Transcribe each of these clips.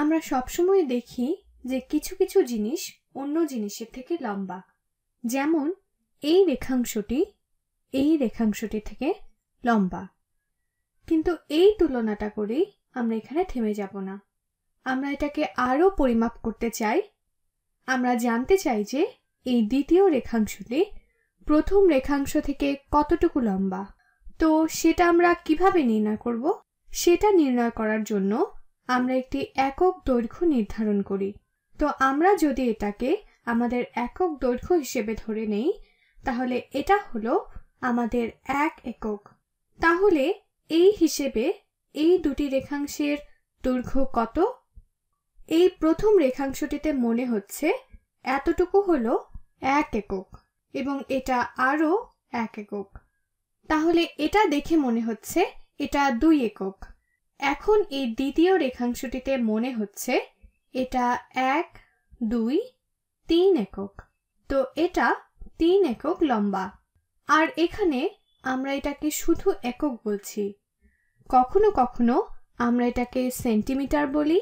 আমরা সবসময় দেখি যে কিছু কিছু জিনিস অন্য জিনিসের থেকে লম্বা। যেমন এই রেখাংশটি থেকে লম্বা। কিন্তু এই তুলনাটা করেই আমরা এখানে থেমে যাব না। আমরা এটাকে আরো পরিমাপ করতে চাই। আমরা জানতে চাই যে এই দ্বিতীয় রেখাংশটি প্রথম রেখাংশ থেকে কতটুকু লম্বা। তো সেটা আমরা কিভাবে নির্ণয় করব? সেটা নির্ণয় করার জন্য আমরা একটি একক দৈর্ঘ্য নির্ধারণ করি। তো আমরা যদি এটাকে আমাদের একক দৈর্ঘ্য হিসেবে ধরে নেই, তাহলে এটা হলো আমাদের 1 একক। তাহলে এই হিসেবে এই দুটি রেখাংশের দৈর্ঘ্য কত? এই প্রথম রেখাংশটিতে মনে হচ্ছে এতটুকু হলো 1 একক এবং এটা আরো 1 একক। তাহলে এটা দেখে মনে হচ্ছে এটা 2 একক। এখন এই দ্বিতীয় রেখাংশটিতে মনে হচ্ছে এটা 1, 2, 3 একক। তো এটা 3 একক লম্বা। আর এখানে আমরা এটাকে শুধু একক বলছি। কখনো কখনো আমরা এটাকে সেন্টিমিটার বলি,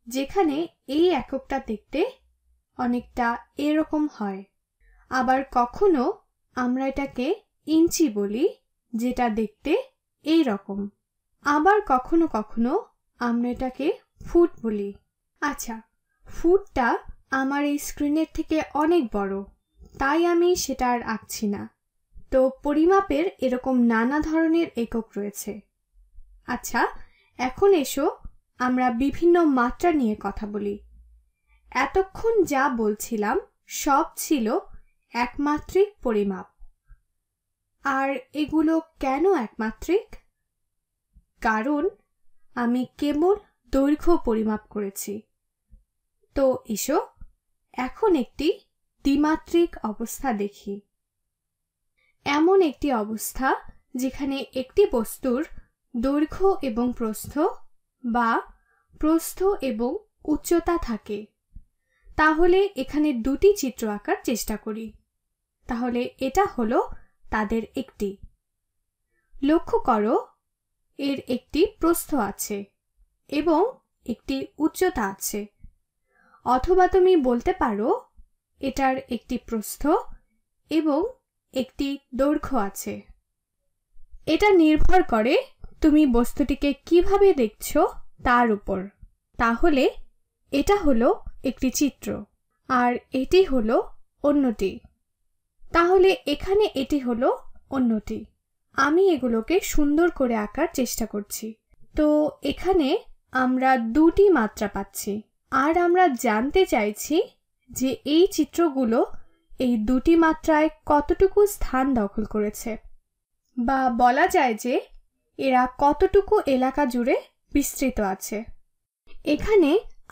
যেখানে এই এককটা দেখতে অনেকটা এরকম হয়। আবার কখনো আমরা এটাকে ইঞ্চি বলি, যেটা দেখতে এই রকম। আবার কখনো কখনো আমরা এটাকে ফুট বলি। আচ্ছা, ফুটটা আমার এই স্ক্রিনের থেকে অনেক বড়, তাই আমি সেটা আর আঁকছি না। তো পরিমাপের এরকম নানা ধরনের একক রয়েছে। আচ্ছা, এখন এসো আমরা বিভিন্ন মাত্রা নিয়ে কথা বলি। এতক্ষণ যা বলছিলাম সব ছিল একমাত্রিক পরিমাপ। আর এগুলো কেন একমাত্রিক? কারণ আমি কেবল দৈর্ঘ্য পরিমাপ করেছি। তো এসো এখন একটি দ্বিমাত্রিক অবস্থা দেখি। এমন একটি অবস্থা যেখানে একটি বস্তুর দৈর্ঘ্য এবং প্রস্থ বা প্রস্থ এবং উচ্চতা থাকে। তাহলে এখানে দুটি চিত্র আঁকার চেষ্টা করি। তাহলে এটা হলো তাদের একটি। লক্ষ্য করো, এর একটি প্রস্থ আছে এবং একটি উচ্চতা আছে। অথবা তুমি বলতে পারো এটার একটি প্রস্থ এবং একটি দৈর্ঘ্য আছে। এটা নির্ভর করে তুমি বস্তুটিকে কিভাবে দেখছো তার উপর। তাহলে এটা হলো একটি চিত্র আর এটি হলো অন্যটি। তাহলে এখানে এটি হলো অন্যটি। আমি এগুলোকে সুন্দর করে আঁকার চেষ্টা করছি। তো এখানে আমরা দুটি মাত্রা পাচ্ছি আর আমরা জানতে চাইছি যে এই চিত্রগুলো এই দুটি মাত্রায় কতটুকু স্থান দখল করেছে, বা বলা যায় যে এরা কতটুকু এলাকা জুড়ে বিস্তৃত আছে। এখানে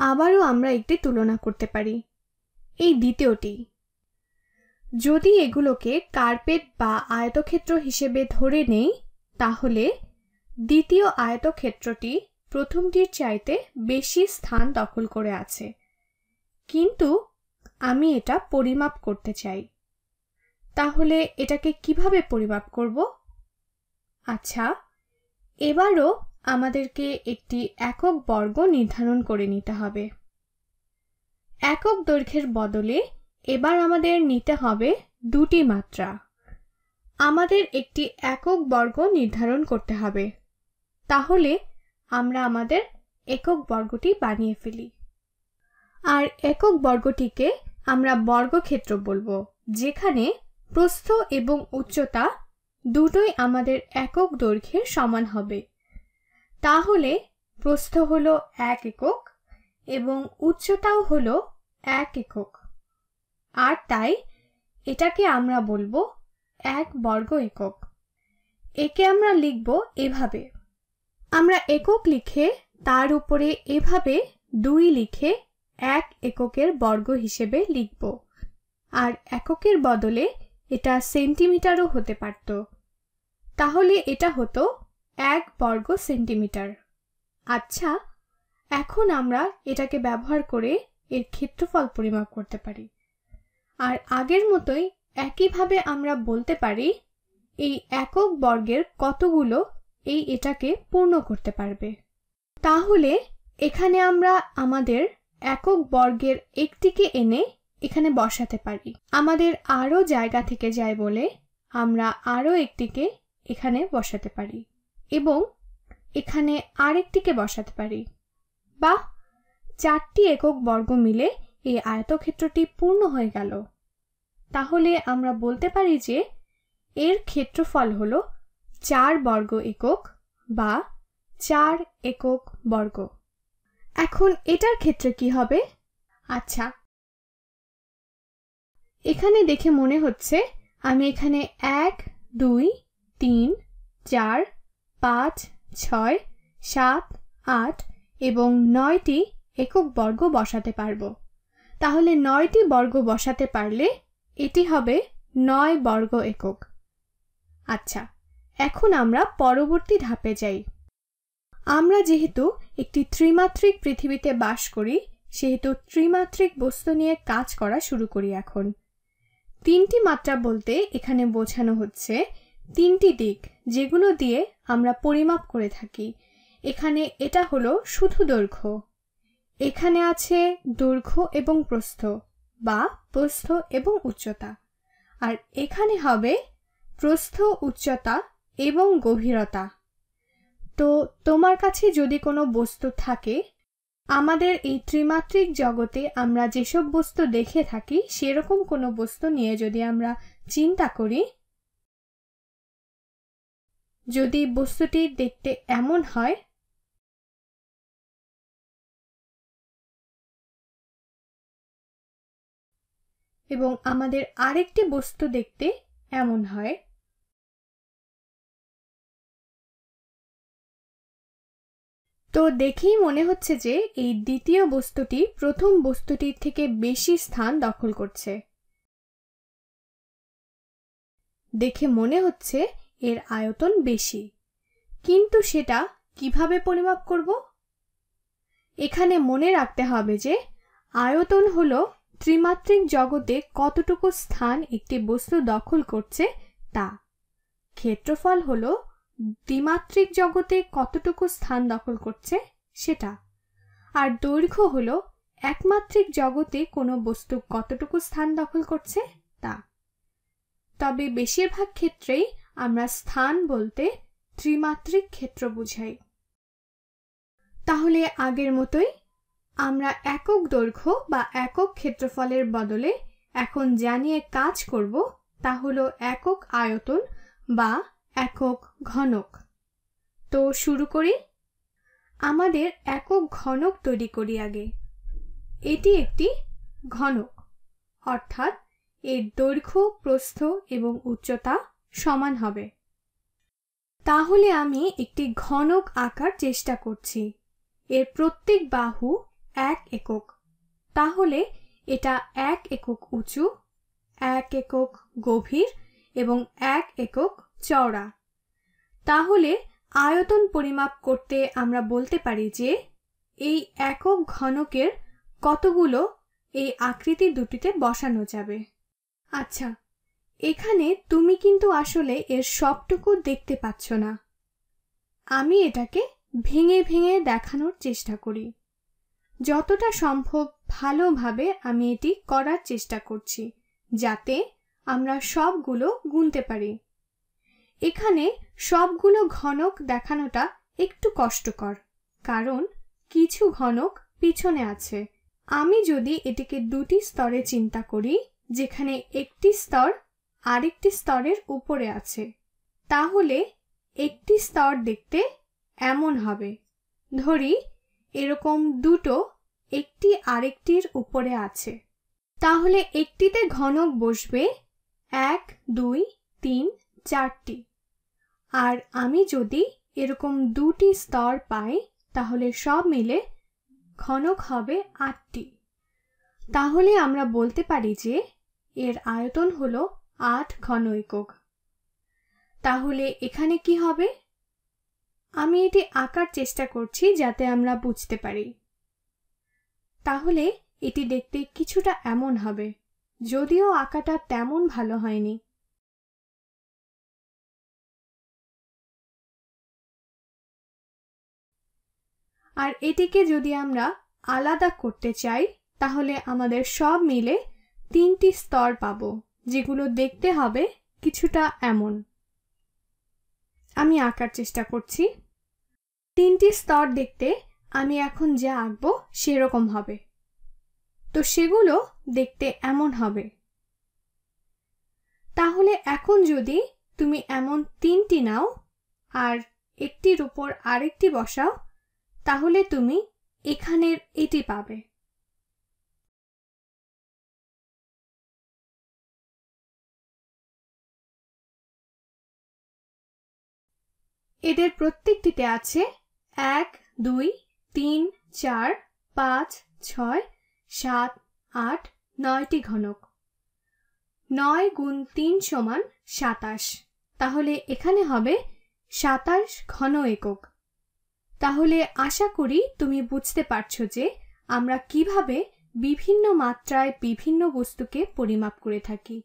আবারও আমরা একটি তুলনা করতে পারি। এই দ্বিতীয়টি, যদি এগুলোকে কার্পেট বা আয়তক্ষেত্র হিসেবে ধরে নেই, তাহলে দ্বিতীয় আয়তক্ষেত্রটি প্রথমটির চাইতে বেশি স্থান দখল করে আছে। কিন্তু আমি এটা পরিমাপ করতে চাই। তাহলে এটাকে কিভাবে পরিমাপ করব? আচ্ছা, এবারও আমাদেরকে একটি একক বর্গ নির্ধারণ করে নিতে হবে। একক দৈর্ঘ্যের বদলে এবার আমাদের নিতে হবে দুটি মাত্রা। আমাদের একটি একক বর্গ নির্ধারণ করতে হবে। তাহলে আমরা আমাদের একক বর্গটি বানিয়ে ফেলি। আর একক বর্গটিকে আমরা বর্গক্ষেত্র বলবো, যেখানে প্রস্থ এবং উচ্চতা দুটোই আমাদের একক দৈর্ঘ্যের সমান হবে। তাহলে প্রস্থ হলো 1 একক এবং উচ্চতাও হলো 1 একক। আর তাই এটাকে আমরা বলবো 1 বর্গ একক। একে আমরা লিখব এভাবে। আমরা একক লিখে তার উপরে এভাবে 2 লিখে 1 এককের বর্গ হিসেবে লিখব। আর এককের বদলে এটা সেন্টিমিটারও হতে পারত। তাহলে এটা হতো 1 বর্গ সেন্টিমিটার। আচ্ছা, এখন আমরা এটাকে ব্যবহার করে এর ক্ষেত্রফল পরিমাপ করতে পারি। আর আগের মতোই একইভাবে আমরা বলতে পারি এই একক বর্গের কতগুলো এটাকে পূর্ণ করতে পারবে। তাহলে এখানে আমরা আমাদের একক বর্গের একটিকে এনে এখানে বসাতে পারি। আমাদের আরো জায়গা থেকে যায় বলে আমরা আরো একটিকে এখানে বসাতে পারি এবং এখানে আরেকটিকে বসাতে পারি। বাহ, 4টি একক বর্গ মিলে এই আয়তক্ষেত্রটি পূর্ণ হয়ে গেল। তাহলে আমরা বলতে পারি যে এর ক্ষেত্রফল হলো 4 বর্গ একক বা 4 একক বর্গ। এখন এটার ক্ষেত্রে কি হবে? আচ্ছা, এখানে দেখে মনে হচ্ছে আমি এখানে 1, 2, 3, 4, 5, 6, 7, 8 এবং 9টি একক বর্গ বসাতে পারবো। তাহলে 9টি বর্গ বসাতে পারলে এটি হবে 9 বর্গ একক। আচ্ছা, এখন আমরা পরবর্তী ধাপে যাই। আমরা যেহেতু একটি ত্রিমাত্রিক পৃথিবীতে বাস করি, সেহেতু ত্রিমাত্রিক বস্তু নিয়ে কাজ করা শুরু করি। এখন 3টি মাত্রা বলতে এখানে বোঝানো হচ্ছে 3টি দিক যেগুলো দিয়ে আমরা পরিমাপ করে থাকি। এখানে এটা হলো শুধু দৈর্ঘ্য, এখানে আছে দৈর্ঘ্য এবং প্রস্থ বা প্রস্থ এবং উচ্চতা, আর এখানে হবে প্রস্থ, উচ্চতা এবং গভীরতা। তো তোমার কাছে যদি কোনো বস্তু থাকে, আমাদের এই ত্রিমাত্রিক জগতে আমরা যেসব বস্তু দেখে থাকি সেরকম কোনো বস্তু নিয়ে যদি আমরা চিন্তা করি, যদি বস্তুটি দেখতে এমন হয় এবং আমাদের আরেকটি বস্তু দেখতে এমন হয়, তো দেখেই মনে হচ্ছে যে এই দ্বিতীয় বস্তুটি প্রথম বস্তুটির থেকে বেশি স্থান দখল করছে। দেখে মনে হচ্ছে এর আয়তন বেশি, কিন্তু সেটা কিভাবে পরিমাপ করব? এখানে মনে রাখতে হবে যে আয়তন হলো ত্রিমাত্রিক জগতে কতটুকু স্থান একটি বস্তু দখল করছে তা। ক্ষেত্রফল হলো দ্বিমাত্রিক জগতে কতটুকু স্থান দখল করছে সেটা। আর দৈর্ঘ্য হলো একমাত্রিক জগতে কোনো বস্তু কতটুকু স্থান দখল করছে তা। তবে বেশিরভাগ ক্ষেত্রেই আমরা স্থান বলতে ত্রিমাত্রিক ক্ষেত্র বুঝাই। তাহলে আগের মতোই আমরা একক দৈর্ঘ্য বা একক ক্ষেত্রফলের বদলে এখন যা নিয়ে কাজ করব তা হলো একক আয়তন বা একক ঘনক। তো শুরু করি। আমাদের একক ঘনক তৈরি করি আগে। এটি একটি ঘনক, অর্থাৎ এর দৈর্ঘ্য, প্রস্থ এবং উচ্চতা সমান হবে। তাহলে আমি একটি ঘনক আঁকার চেষ্টা করছি। এর প্রত্যেক বাহু 1 একক। তাহলে এটা 1 একক উঁচু, 1 একক গভীর এবং 1 একক চওড়া। তাহলে আয়তন পরিমাপ করতে আমরা বলতে পারি যে এই একক ঘনকের কতগুলো এই আকৃতি দুটিতে বসানো যাবে। আচ্ছা, এখানে তুমি কিন্তু আসলে এর সবটুকু দেখতে পাচ্ছ না। আমি এটাকে ভেঙে ভেঙে দেখানোর চেষ্টা করি। যতটা সম্ভব ভালোভাবে আমি এটি করার চেষ্টা করছি, যাতে আমরা সবগুলো গুনতে পারি। এখানে সবগুলো ঘনক দেখানোটা একটু কষ্টকর, কারণ কিছু ঘনক পিছনে আছে। আমি যদি এটিকে 2টি স্তরে চিন্তা করি, যেখানে একটি স্তর আরেকটি স্তরের উপরে আছে, তাহলে একটি স্তর দেখতে এমন হবে। ধরি এরকম দুটো একটি আরেকটির উপরে আছে, তাহলে একটিতে ঘনক বসবে 1, 2, 3, 4টি। আর আমি যদি এরকম 2টি স্তর পাই, তাহলে সব মিলে ঘনক হবে 8টি। তাহলে আমরা বলতে পারি যে এর আয়তন হলো 8 ঘন একক। তাহলে এখানে কি হবে? আমি এটি আঁকার চেষ্টা করছি যাতে আমরা বুঝতে পারি। তাহলে এটি দেখতে কিছুটা এমন হবে, যদিও আঁকাটা তেমন ভালো হয়নি। আর এটিকে যদি আমরা আলাদা করতে চাই তাহলে আমাদের সব মিলে 3টি স্তর পাবো, যেগুলো দেখতে হবে কিছুটা এমন। আমি আঁকার চেষ্টা করছি। 3টি স্তর দেখতে আমি এখন যা আঁকবো সেরকম হবে। তো সেগুলো দেখতে এমন হবে। তাহলে এখন যদি তুমি এমন 3টি নাও আর একটির উপর আরেকটি বসাও, তাহলে তুমি এখানের এটি পাবে। এদের প্রত্যেকটিতে আছে 1, 2, 3, 4, 5, 6, 7, 8, 9টি ঘনক। 9 গুণ 3 সমান 27। তাহলে এখানে হবে 27 ঘন একক। তাহলে আশা করি তুমি বুঝতে পারছো যে আমরা কিভাবে বিভিন্ন মাত্রায় বিভিন্ন বস্তুকে পরিমাপ করে থাকি,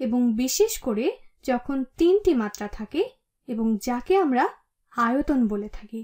এবং বিশেষ করে যখন 3টি মাত্রা থাকে এবং যাকে আমরা আয়তন বলে থাকি।